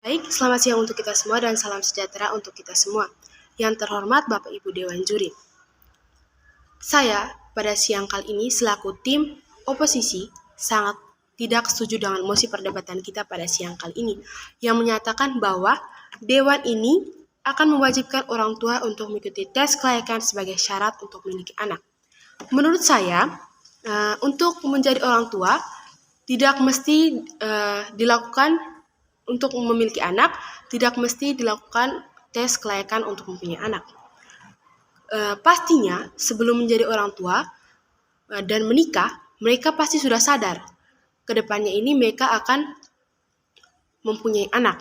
Baik, selamat siang untuk kita semua dan salam sejahtera untuk kita semua. Yang terhormat Bapak Ibu Dewan Juri. Saya pada siang kali ini selaku tim oposisi sangat tidak setuju dengan mosi perdebatan kita pada siang kali ini yang menyatakan bahwa Dewan ini akan mewajibkan orang tua untuk mengikuti tes kelayakan sebagai syarat untuk memiliki anak. Menurut saya, untuk menjadi orang tua tidak mesti dilakukan untuk memiliki anak, tidak mesti dilakukan tes kelayakan untuk mempunyai anak. Pastinya sebelum menjadi orang tua dan menikah, mereka pasti sudah sadar kedepannya ini mereka akan mempunyai anak.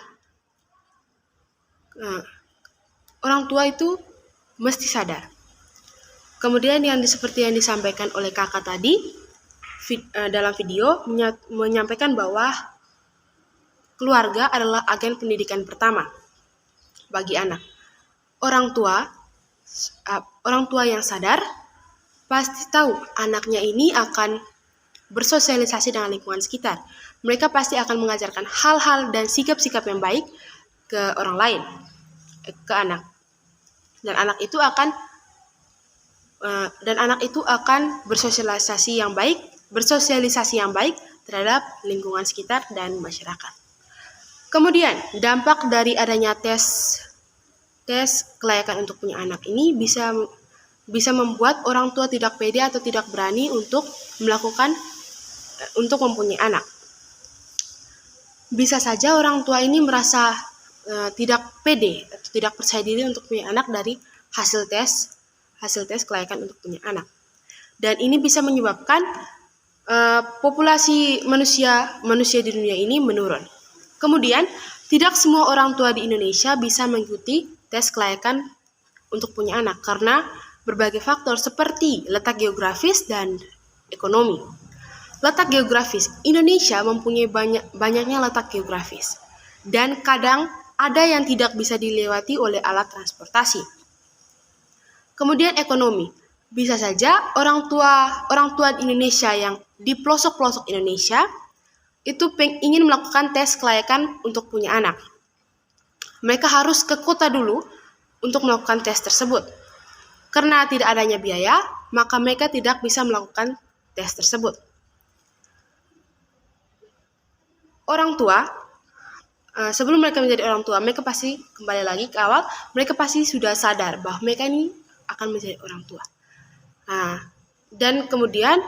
Orang tua itu mesti sadar. Kemudian seperti yang disampaikan oleh kakak tadi dalam video menyampaikan bahwa keluarga adalah agen pendidikan pertama bagi anak. Orang tua yang sadar pasti tahu anaknya ini akan bersosialisasi dengan lingkungan sekitar. Mereka pasti akan mengajarkan hal-hal dan sikap-sikap yang baik ke orang lain, ke anak. Dan anak itu akan bersosialisasi yang baik terhadap lingkungan sekitar dan masyarakat. Kemudian, dampak dari adanya tes kelayakan untuk punya anak ini bisa membuat orang tua tidak pede atau tidak berani untuk mempunyai anak. Bisa saja orang tua ini merasa tidak pede atau tidak percaya diri untuk punya anak dari hasil tes kelayakan untuk punya anak. Dan ini bisa menyebabkan populasi manusia di dunia ini menurun. Kemudian, tidak semua orang tua di Indonesia bisa mengikuti tes kelayakan untuk punya anak karena berbagai faktor seperti letak geografis dan ekonomi. Letak geografis, Indonesia mempunyai banyaknya letak geografis dan kadang ada yang tidak bisa dilewati oleh alat transportasi. Kemudian ekonomi, bisa saja orang tua di Indonesia yang di pelosok-pelosok Indonesia itu ingin melakukan tes kelayakan untuk punya anak. Mereka harus ke kota dulu untuk melakukan tes tersebut. Karena tidak adanya biaya, maka mereka tidak bisa melakukan tes tersebut. Orang tua, sebelum mereka menjadi orang tua, mereka pasti kembali lagi ke awal, mereka pasti sudah sadar bahwa mereka ini akan menjadi orang tua. Dan kemudian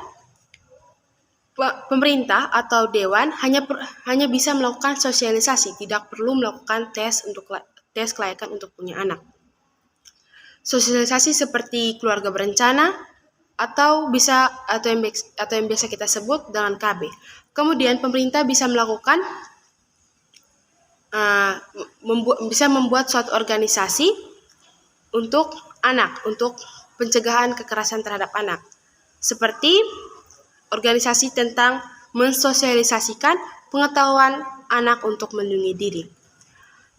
pemerintah atau dewan hanya bisa melakukan sosialisasi, tidak perlu melakukan tes kelayakan untuk punya anak. Sosialisasi seperti keluarga berencana atau yang biasa kita sebut dengan KB. Kemudian pemerintah bisa melakukan bisa membuat suatu organisasi untuk anak, untuk pencegahan kekerasan terhadap anak. Seperti organisasi tentang mensosialisasikan pengetahuan anak untuk melindungi diri.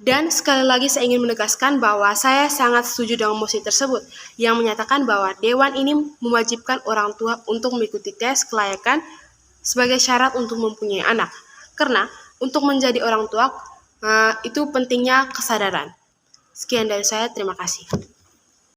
Dan sekali lagi saya ingin menegaskan bahwa saya sangat setuju dengan mosi tersebut yang menyatakan bahwa Dewan ini mewajibkan orang tua untuk mengikuti tes kelayakan sebagai syarat untuk mempunyai anak. Karena untuk menjadi orang tua itu pentingnya kesadaran. Sekian dari saya, terima kasih.